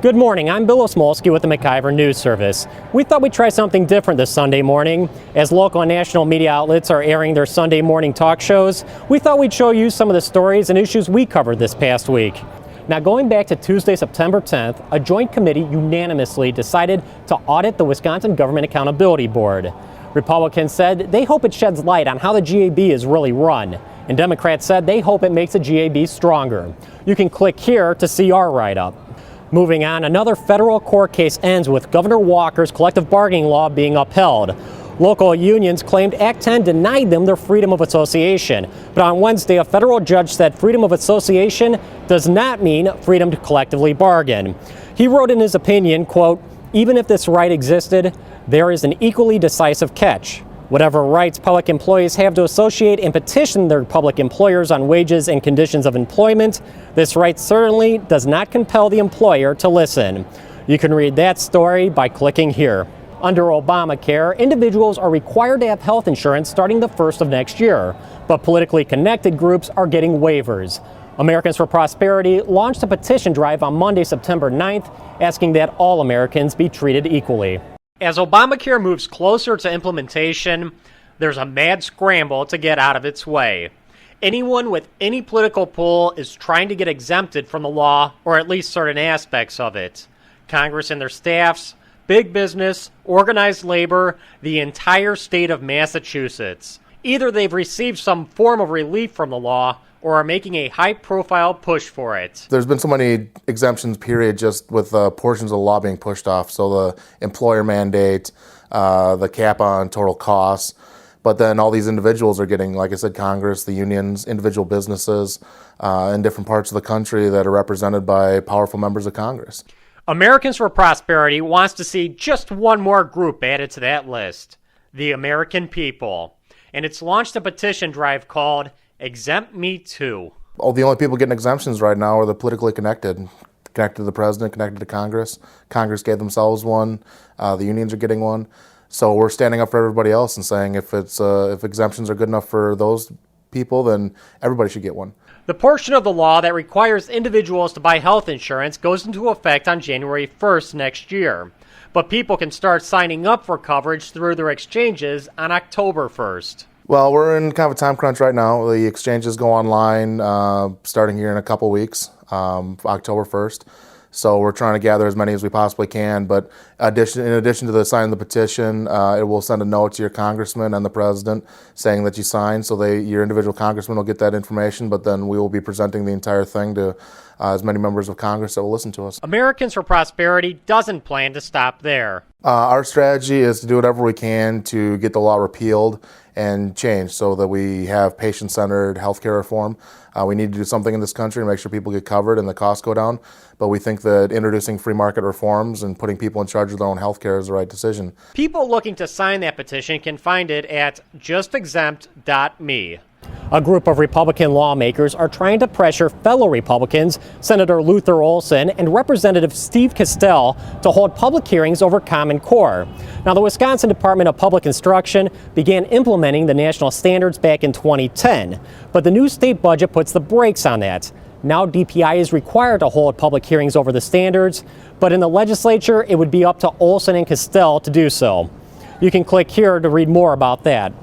Good morning, I'm Bill Osmolsky with the MacIver News Service. We thought we'd try something different this Sunday morning. As local and national media outlets are airing their Sunday morning talk shows, we thought we'd show you some of the stories and issues we covered this past week. Now, going back to Tuesday, September 10th, a joint committee unanimously decided to audit the Wisconsin Government Accountability Board. Republicans said they hope it sheds light on how the GAB is really run, and Democrats said they hope it makes the GAB stronger. You can click here to see our write-up. Moving on, another federal court case ends with Governor Walker's collective bargaining law being upheld. Local unions claimed Act 10 denied them their freedom of association. But on Wednesday, a federal judge said freedom of association does not mean freedom to collectively bargain. He wrote in his opinion, quote, "Even if this right existed, there is an equally decisive catch. Whatever rights public employees have to associate and petition their public employers on wages and conditions of employment, this right certainly does not compel the employer to listen." You can read that story by clicking here. Under Obamacare, individuals are required to have health insurance starting the 1st of next year, but politically connected groups are getting waivers. Americans for Prosperity launched a petition drive on Monday, September 9th, asking that all Americans be treated equally. As Obamacare moves closer to implementation, there's a mad scramble to get out of its way. Anyone with any political pull is trying to get exempted from the law, or at least certain aspects of it. Congress and their staffs, big business, organized labor, the entire state of Massachusetts. Either they've received some form of relief from the law or are making a high-profile push for it. There's been so many exemptions, period, just with portions of the law being pushed off. So the employer mandate, the cap on total costs, but then all these individuals are getting, like I said, Congress, the unions, individual businesses in different parts of the country that are represented by powerful members of Congress. Americans for Prosperity wants to see just one more group added to that list, the American people. And it's launched a petition drive called Exempt Me Too. Oh, the only people getting exemptions right now are the politically connected to the president, connected to Congress. Congress gave themselves one. The unions are getting one. So we're standing up for everybody else and saying if exemptions are good enough for those people, then everybody should get one. The portion of the law that requires individuals to buy health insurance goes into effect on January 1st next year. But people can start signing up for coverage through their exchanges on October 1st. Well, we're in kind of a time crunch right now. The exchanges go online starting here in a couple weeks, October 1st. So we're trying to gather as many as we possibly can. But in addition to the signing the petition, it will send a note to your congressman and the president saying that you signed. So your individual congressman will get that information. But then we will be presenting the entire thing to as many members of Congress that will listen to us. Americans for Prosperity doesn't plan to stop there. Our strategy is to do whatever we can to get the law repealed and changed so that we have patient-centered healthcare reform. We need to do something in this country to make sure people get covered and the costs go down. But we think that introducing free market reforms and putting people in charge of their own healthcare is the right decision. People looking to sign that petition can find it at justexempt.me. A group of Republican lawmakers are trying to pressure fellow Republicans, Senator Luther Olson and Representative Steve Castell, to hold public hearings over Common Core. Now, the Wisconsin Department of Public Instruction began implementing the national standards back in 2010, but the new state budget puts the brakes on that. Now DPI is required to hold public hearings over the standards, but in the legislature, it would be up to Olson and Castell to do so. You can click here to read more about that.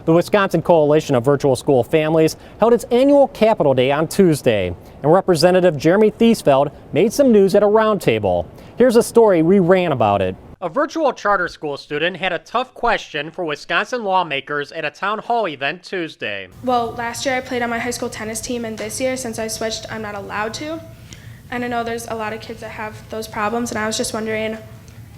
The Wisconsin Coalition of Virtual School Families held its annual Capitol Day on Tuesday, and Representative Jeremy Thiesfeld made some news at a roundtable. Here's a story we ran about it. A virtual charter school student had a tough question for Wisconsin lawmakers at a town hall event Tuesday. Well, last year I played on my high school tennis team, and this year, since I switched, I'm not allowed to. And I know there's a lot of kids that have those problems, and I was just wondering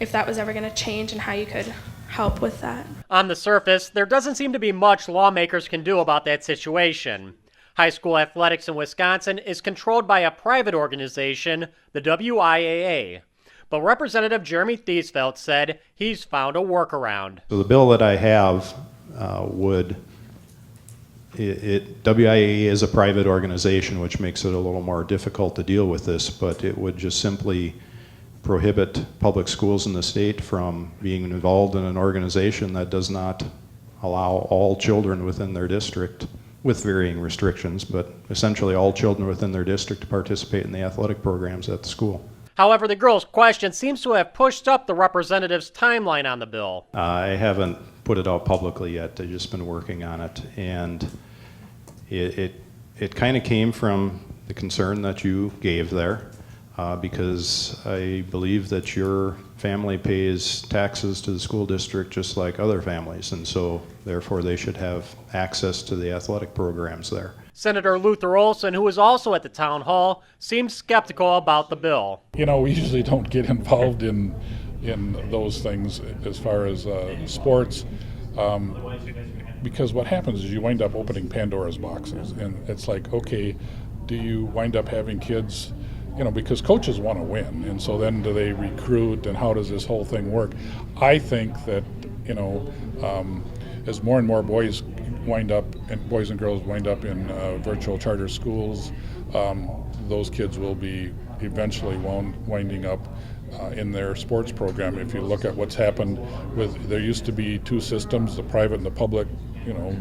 if that was ever going to change and how you could help with that. On the surface, there doesn't seem to be much lawmakers can do about that situation. High school athletics in Wisconsin is controlled by a private organization, the WIAA. But Representative Jeremy Thiesfeld said he's found a workaround. So the bill that I have WIAA is a private organization, which makes it a little more difficult to deal with this, but it would just simply prohibit public schools in the state from being involved in an organization that does not allow all children within their district, with varying restrictions, but essentially all children within their district to participate in the athletic programs at the school. However, the girls' question seems to have pushed up the representative's timeline on the bill. I haven't put it out publicly yet. I've just been working on it, and it kind of came from the concern that you gave there, because I believe that your family pays taxes to the school district just like other families, and so therefore they should have access to the athletic programs there. Senator Luther Olson, who was also at the town hall, seemed skeptical about the bill. You know, we usually don't get involved in those things as far as sports, because what happens is you wind up opening Pandora's boxes, and it's like, okay, do you wind up having kids, you know, because coaches want to win, and so then do they recruit, and how does this whole thing work? I think that, you know, as more and more boys wind up, and boys and girls wind up in virtual charter schools, those kids will be eventually winding up in their sports program. If you look at what's happened with, there used to be two systems, the private and the public, you know,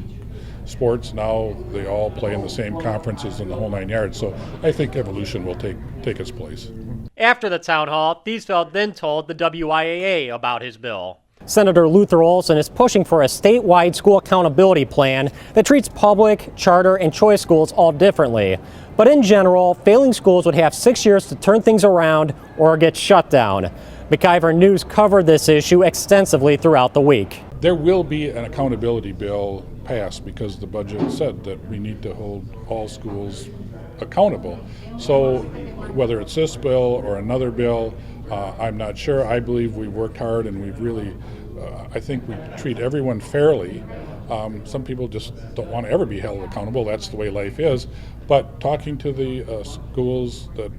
sports. Now they all play in the same conferences and the whole 9 yards. So I think evolution will take its place. After the town hall, Thiesfeld then told the WIAA about his bill. Senator Luther Olson is pushing for a statewide school accountability plan that treats public, charter, and choice schools all differently. But in general, failing schools would have 6 years to turn things around or get shut down. MacIver News covered this issue extensively throughout the week. There will be an accountability bill passed because the budget said that we need to hold all schools accountable. So whether it's this bill or another bill, I'm not sure. I believe we worked hard, and we've really, I think we treat everyone fairly. Some people just don't want to ever be held accountable. That's the way life is. But talking to the schools that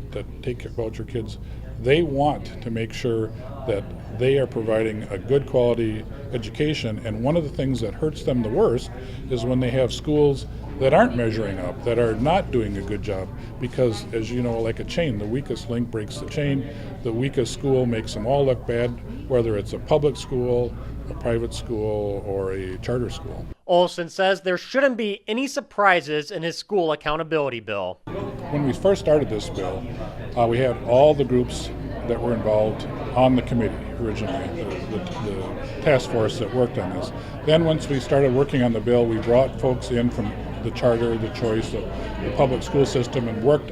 take voucher kids, they want to make sure that they are providing a good quality education. And one of the things that hurts them the worst is when they have schools that aren't measuring up, that are not doing a good job. Because, as you know, like a chain, the weakest link breaks the chain. The weakest school makes them all look bad, whether it's a public school, a private school, or a charter school. Olson says there shouldn't be any surprises in his school accountability bill. When we first started this bill, we had all the groups that were involved on the committee originally, the task force that worked on this. Then once we started working on the bill, we brought folks in from the charter, the choice, the public school system, and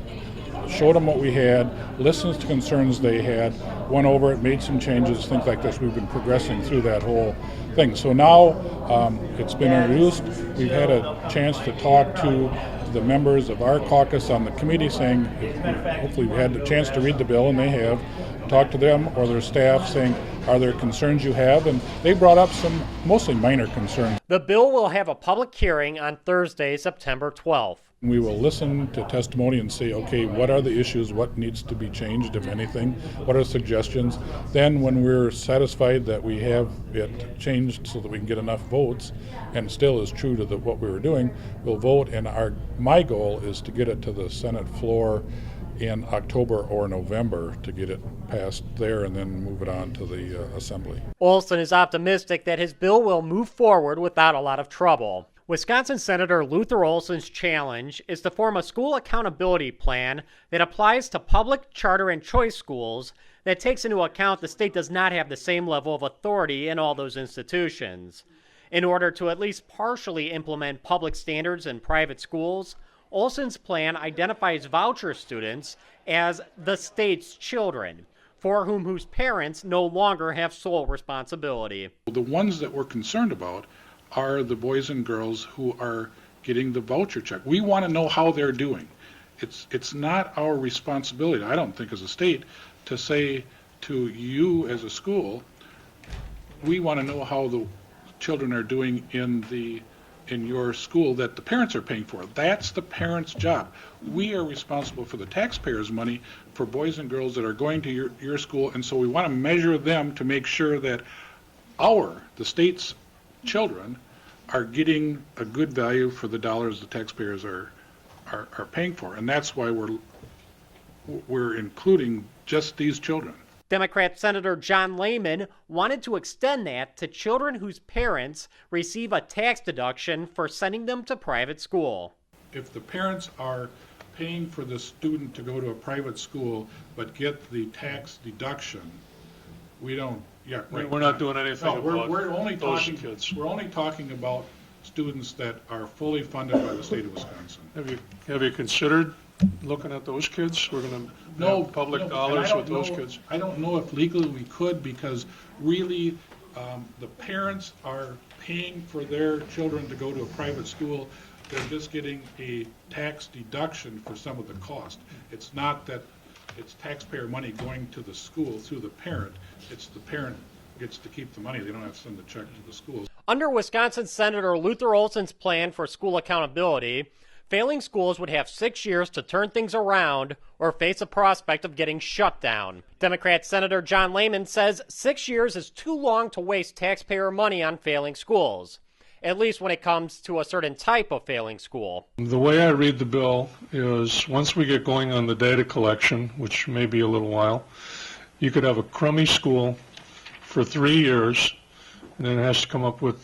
showed them what we had, listened to concerns they had, went over it, made some changes, things like this. We've been progressing through that whole thing. So now it's been introduced. We've had a chance to talk to the members of our caucus on the committee, saying, hopefully we had the chance to read the bill, and they have, talked to them or their staff saying, are there concerns you have? And they brought up some mostly minor concerns. The bill will have a public hearing on Thursday, September 12th. We will listen to testimony and say, okay, what are the issues? What needs to be changed, if anything? What are suggestions? Then when we're satisfied that we have it changed so that we can get enough votes and still is true to what we were doing, we'll vote. And my goal is to get it to the Senate floor in October or November to get it passed there and then move it on to the Assembly. Olson is optimistic that his bill will move forward without a lot of trouble. Wisconsin Senator Luther Olson's challenge is to form a school accountability plan that applies to public, charter, and choice schools that takes into account the state does not have the same level of authority in all those institutions. In order to at least partially implement public standards in private schools, Olson's plan identifies voucher students as the state's children, for whose parents no longer have sole responsibility. The ones that we're concerned about are the boys and girls who are getting the voucher check. We want to know how they're doing. It's not our responsibility, I don't think, as a state, to say to you as a school, we want to know how the children are doing in your school that the parents are paying for. That's the parents' job. We are responsible for the taxpayers' money for boys and girls that are going to your school, and so we want to measure them to make sure that the state's children are getting a good value for the dollars the taxpayers are paying for, and that's why we're including just these children. Democrat Senator John Lehman wanted to extend that to children whose parents receive a tax deduction for sending them to private school. If the parents are paying for the student to go to a private school but get the tax deduction, we don't, yeah, right. We're not doing anything No, about we're only those talking, kids. we're only talking about students that are fully funded by the state of Wisconsin. Have you considered looking at those kids? We're going to No, have public no, dollars and I with don't those know- kids. I don't know if legally we could, because really, the parents are paying for their children to go to a private school. They're just getting a tax deduction for some of the cost. It's not that it's taxpayer money going to the school through the parent. It's the parent gets to keep the money. They don't have to send the check to the schools. Under Wisconsin Senator Luther Olson's plan for school accountability, failing schools would have 6 years to turn things around or face a prospect of getting shut down. Democrat Senator John Lehman says 6 years is too long to waste taxpayer money on failing schools, at least when it comes to a certain type of failing school. The way I read the bill is once we get going on the data collection, which may be a little while, you could have a crummy school for 3 years, and then it has to come up with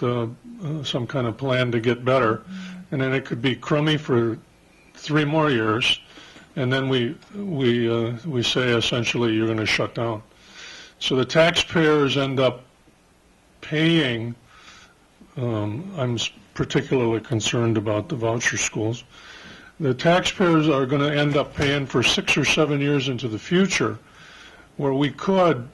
some kind of plan to get better. And then it could be crummy for 3 more years, and then we say essentially you're going to shut down. So the taxpayers end up paying. I'm particularly concerned about the voucher schools. The taxpayers are going to end up paying for 6 or 7 years into the future, where we could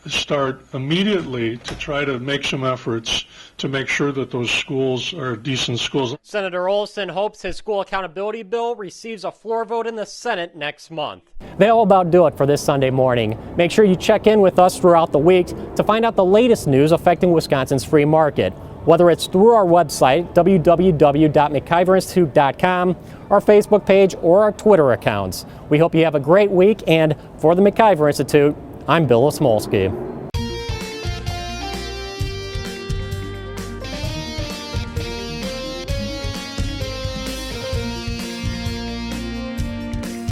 start immediately to try to make some efforts to make sure that those schools are decent schools. Senator Olson hopes his school accountability bill receives a floor vote in the Senate next month. That'll about do it for this Sunday morning. Make sure you check in with us throughout the week to find out the latest news affecting Wisconsin's free market, whether it's through our website, www.MacIverInstitute.com, our Facebook page, or our Twitter accounts. We hope you have a great week, and for the MacIver Institute, I'm Bill Osmolsky.